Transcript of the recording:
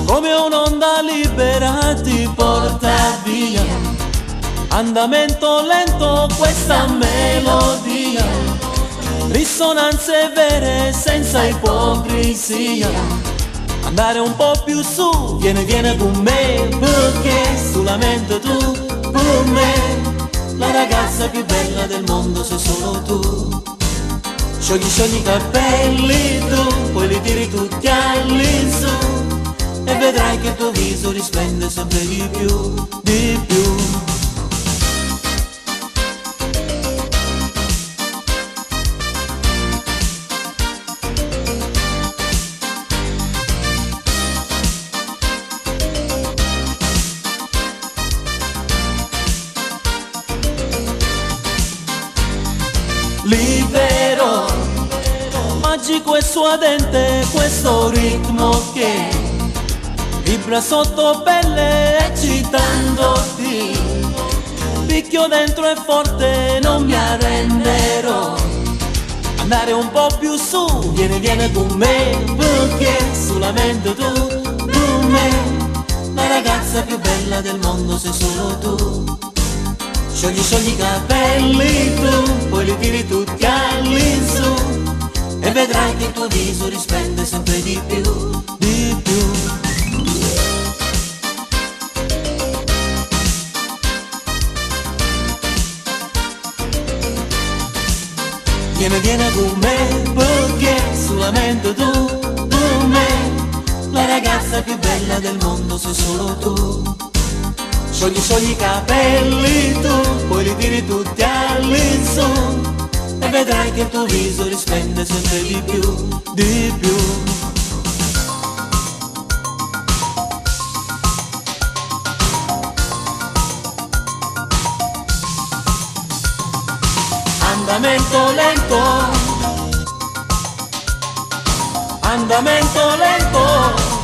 come un'onda libera ti porta via. Andamento lento questa melodia, risonanze vere senza ipocrisia. Andare un po' più su, vieni con me, perché solamente tu, con me. La ragazza più bella del mondo sei solo tu. Sciogli i capelli tu, poi li tiri tutti all'insù e vedrai che il tuo viso risplende sempre di più, di più. Libero, magico e suadente questo ritmo che vibra sotto pelle eccitandoti. Picchio dentro è forte, non mi arrenderò. Andare un po' più su, vieni con me, perché solamente tu, con me. La ragazza più bella del mondo sei solo tu. Sciogli i capelli tu, poi li tiri tutti all'insù e vedrai che il tuo viso risplende sempre di più, di più. Vieni con me, perché solamente tu, con me. La ragazza più bella del mondo sei solo tu. Sciogli i capelli tu, poi li tiri tutti all'insù e vedrai che il tuo viso risplende sempre di più, di più. Andamento lento, andamento lento.